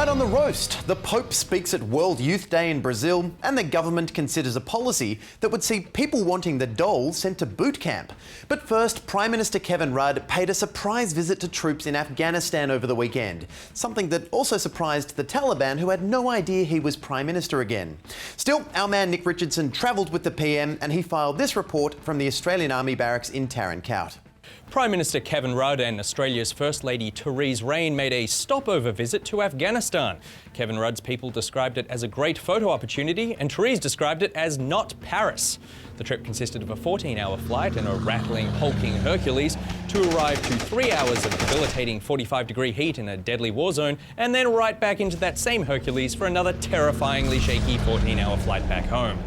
Tonight on The Roast, the Pope speaks at World Youth Day in Brazil and the government considers a policy that would see people wanting the Dole sent to boot camp. But first, Prime Minister Kevin Rudd paid a surprise visit to troops in Afghanistan over the weekend, something that also surprised the Taliban, who had no idea he was Prime Minister again. Still, our man Nick Richardson travelled with the PM and he filed this report from the Australian Army barracks in Tarin Kowt. Prime Minister Kevin Rudd and Australia's First Lady Therese Rain made a stopover visit to Afghanistan. Kevin Rudd's people described it as a great photo opportunity and Therese described it as not Paris. The trip consisted of a 14-hour flight and a rattling, hulking Hercules to arrive to 3 hours of debilitating 45-degree heat in a deadly war zone and then right back into that same Hercules for another terrifyingly shaky 14-hour flight back home.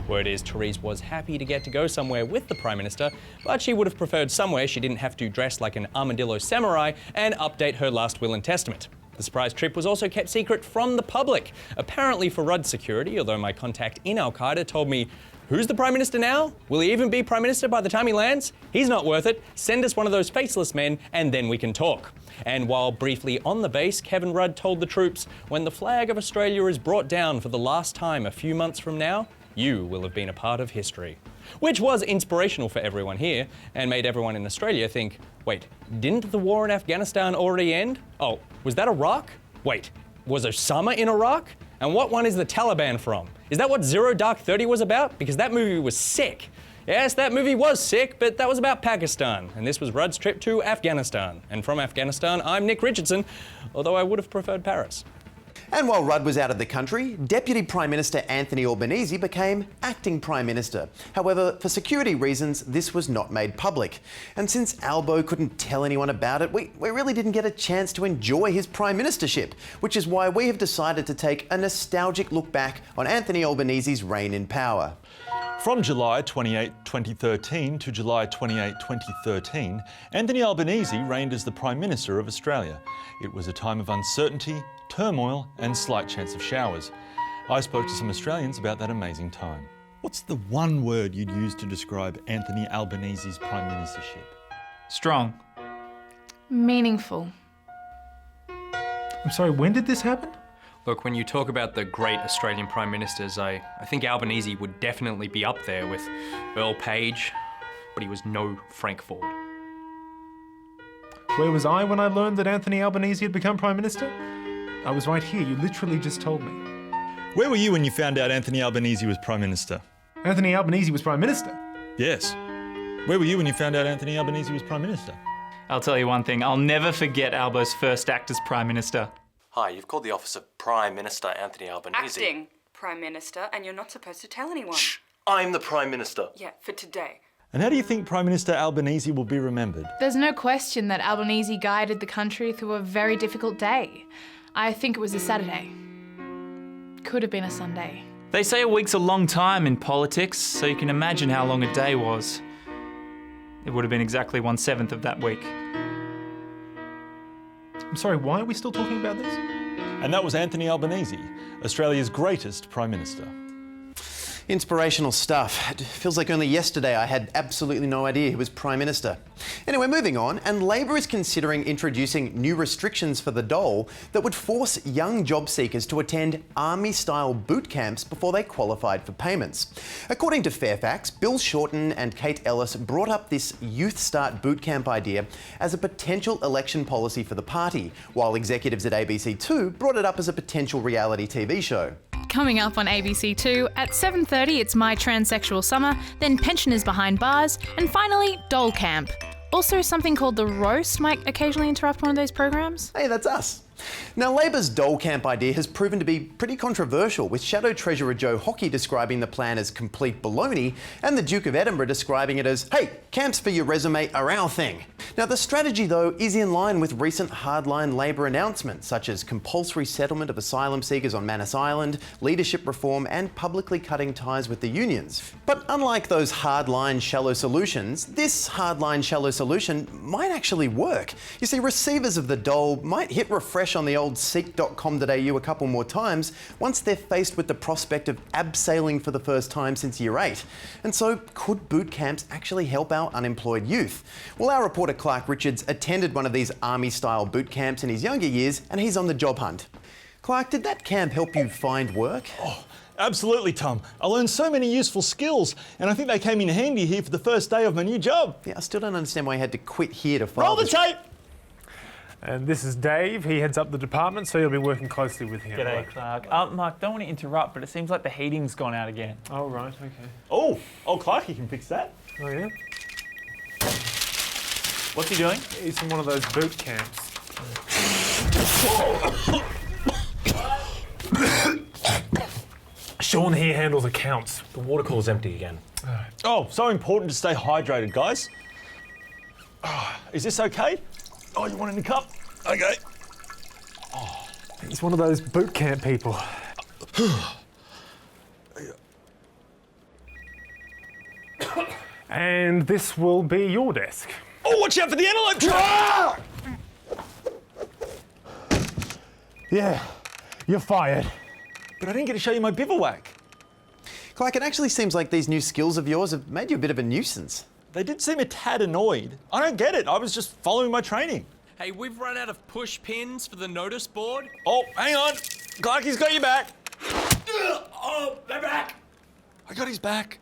Word is Therese was happy to get to go somewhere with the Prime Minister, but she would have preferred somewhere she didn't have to dress like an armadillo samurai and update her last will and testament. The surprise trip was also kept secret from the public, apparently for Rudd's security, although my contact in Al-Qaeda told me, "Who's the Prime Minister now? Will he even be Prime Minister by the time he lands? He's not worth it. Send us one of those faceless men and then we can talk." And while briefly on the base, Kevin Rudd told the troops, when the flag of Australia is brought down for the last time a few months from now, you will have been a part of history. Which was inspirational for everyone here and made everyone in Australia think, wait, didn't the war in Afghanistan already end? Oh, was that Iraq? Wait, was Osama in Iraq? And what one is the Taliban from? Is that what Zero Dark 30 was about? Because that movie was sick. Yes, that movie was sick, but that was about Pakistan. And this was Rudd's trip to Afghanistan. And from Afghanistan, I'm Nick Richardson, although I would have preferred Paris. And while Rudd was out of the country, Deputy Prime Minister Anthony Albanese became acting Prime Minister. However, for security reasons, this was not made public. And since Albo couldn't tell anyone about it, we really didn't get a chance to enjoy his prime ministership, which is why we have decided to take a nostalgic look back on Anthony Albanese's reign in power. From July 28, 2013 to July 28, 2013, Anthony Albanese reigned as the Prime Minister of Australia. It was a time of uncertainty, turmoil and slight chance of showers. I spoke to some Australians about that amazing time. What's the one word you'd use to describe Anthony Albanese's Prime Ministership? Strong. Meaningful. I'm sorry, when did this happen? Look, when you talk about the great Australian Prime Ministers, I think Albanese would definitely be up there with Earl Page, but he was no Frank Ford. Where was I when I learned that Anthony Albanese had become Prime Minister? I was right here, you literally just told me. Where were you when you found out Anthony Albanese was Prime Minister? Anthony Albanese was Prime Minister? Yes. Where were you when you found out Anthony Albanese was Prime Minister? I'll tell you one thing, I'll never forget Albo's first act as Prime Minister. Hi, you've called the office of Prime Minister Anthony Albanese. Acting Prime Minister, and you're not supposed to tell anyone. Shh! I'm the Prime Minister. Yeah, for today. And how do you think Prime Minister Albanese will be remembered? There's no question that Albanese guided the country through a very difficult day. I think it was a Saturday. Could have been a Sunday. They say a week's a long time in politics, so you can imagine how long a day was. It would have been exactly 1/7 of that week. I'm sorry, why are we still talking about this? And that was Anthony Albanese, Australia's greatest Prime Minister. Inspirational stuff. It feels like only yesterday I had absolutely no idea he was Prime Minister. Anyway, moving on, and Labor is considering introducing new restrictions for the Dole that would force young job seekers to attend army-style boot camps before they qualified for payments. According to Fairfax, Bill Shorten and Kate Ellis brought up this Youth Start boot camp idea as a potential election policy for the party, while executives at ABC2 brought it up as a potential reality TV show. Coming up on ABC2, at 7:30 it's My Transsexual Summer, then Pensioners Behind Bars, and finally Dole Camp. Also something called The Roast might occasionally interrupt one of those programs. Hey, that's us. Now, Labor's Dole Camp idea has proven to be pretty controversial, with Shadow Treasurer Joe Hockey describing the plan as complete baloney and the Duke of Edinburgh describing it as, hey, camps for your resume are our thing. Now, the strategy, though, is in line with recent hardline Labor announcements, such as compulsory settlement of asylum seekers on Manus Island, leadership reform and publicly cutting ties with the unions. But unlike those hardline shallow solutions, this hardline shallow solution might actually work. You see, receivers of the Dole might hit refresh on the old seek.com.au a couple more times once they're faced with the prospect of abseiling for the first time since year 8. And so, could boot camps actually help our unemployed youth? Well, our reporter Clark Richards attended one of these army-style boot camps in his younger years, and he's on the job hunt. Clark, did that camp help you find work? Oh, absolutely, Tom. I learned so many useful skills, and I think they came in handy here for the first day of my new job. Yeah, I still don't understand why you had to quit here to file Roll the tape! And this is Dave. He heads up the department, so you'll be working closely with him. G'day, Clark. Mark, don't want to interrupt, but it seems like the heating's gone out again. Oh, right, okay. Oh, Clark, you can fix that. Oh, yeah? What's he doing? He's in one of those boot camps. Sean here handles accounts. The water cooler's empty again. Oh, so important to stay hydrated, guys. Oh, is this okay? Oh, you want any cup? Okay. He's one of those boot camp people. And this will be your desk. Oh, watch out for the antelope trap! Yeah, you're fired. But I didn't get to show you my bivouac. Clark, it actually seems like these new skills of yours have made you a bit of a nuisance. They did seem a tad annoyed. I don't get it. I was just following my training. Hey, we've run out of push pins for the notice board. Oh, hang on. Clarky's got your back. Oh, they're back. I got his back.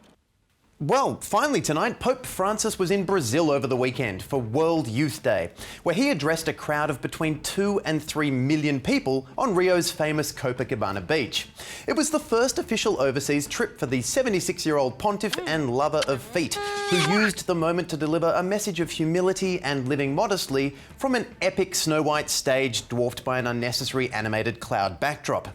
Well, finally tonight, Pope Francis was in Brazil over the weekend for World Youth Day, where he addressed a crowd of between 2 and 3 million people on Rio's famous Copacabana beach. It was the first official overseas trip for the 76-year-old pontiff and lover of feet, who used the moment to deliver a message of humility and living modestly from an epic Snow White stage dwarfed by an unnecessary animated cloud backdrop.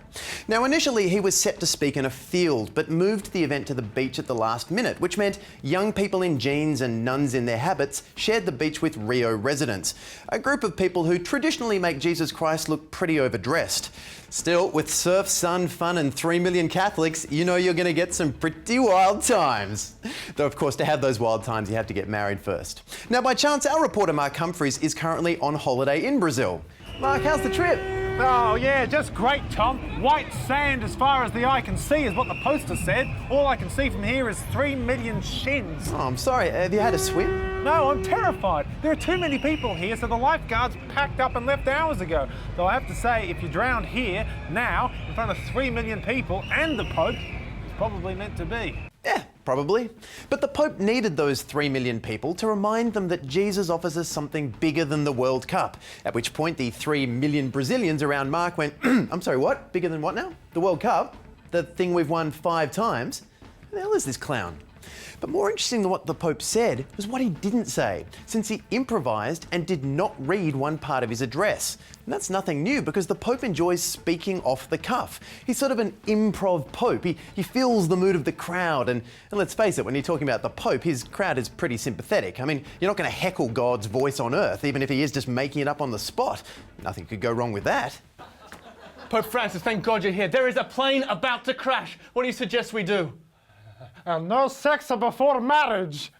Now, initially he was set to speak in a field, but moved the event to the beach at the last minute, which meant young people in jeans and nuns in their habits shared the beach with Rio residents, a group of people who traditionally make Jesus Christ look pretty overdressed. Still, with surf, sun, fun and 3 million Catholics, you know you're going to get some pretty wild times. Though, of course, to have those wild times, you have to get married first. Now, by chance, our reporter Mark Humphries is currently on holiday in Brazil. Mark, how's the trip? Oh, yeah, just great, Tom. White sand as far as the eye can see is what the poster said. All I can see from here is 3 million shins. Oh, I'm sorry. Have you had a swim? No, I'm terrified. There are too many people here, so the lifeguards packed up and left hours ago. Though I have to say, if you drowned here, now, in front of 3 million people and the Pope, it's probably meant to be. Yeah, probably. But the Pope needed those 3 million people to remind them that Jesus offers us something bigger than the World Cup. At which point the 3 million Brazilians around Mark went, I'm sorry, what? Bigger than what now? The World Cup? The thing we've won 5 times? Who the hell is this clown? But more interesting than what the Pope said was what he didn't say, since he improvised and did not read one part of his address. And that's nothing new because the Pope enjoys speaking off the cuff. He's sort of an improv Pope. He feels the mood of the crowd and let's face it, when you're talking about the Pope, his crowd is pretty sympathetic. I mean, you're not going to heckle God's voice on earth, even if he is just making it up on the spot. Nothing could go wrong with that. Pope Francis, thank God you're here. There is a plane about to crash. What do you suggest we do? No sex before marriage.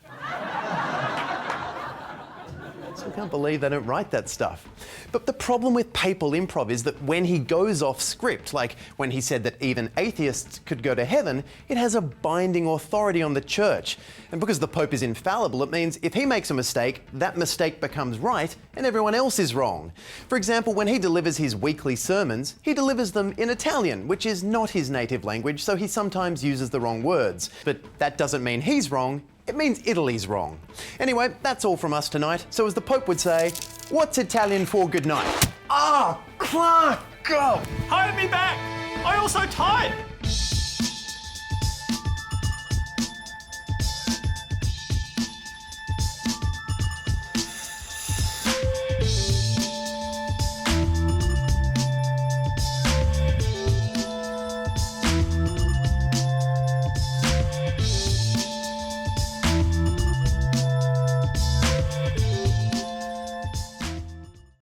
Still can't believe they don't write that stuff. But the problem with papal improv is that when he goes off script, like when he said that even atheists could go to heaven, it has a binding authority on the church. And because the Pope is infallible, it means if he makes a mistake, that mistake becomes right and everyone else is wrong. For example, when he delivers his weekly sermons, he delivers them in Italian, which is not his native language, so he sometimes uses the wrong words. But that doesn't mean he's wrong. It means Italy's wrong. Anyway, that's all from us tonight. So as the Pope would say, what's Italian for good night? Clark! Go! Hire me back! I also tied!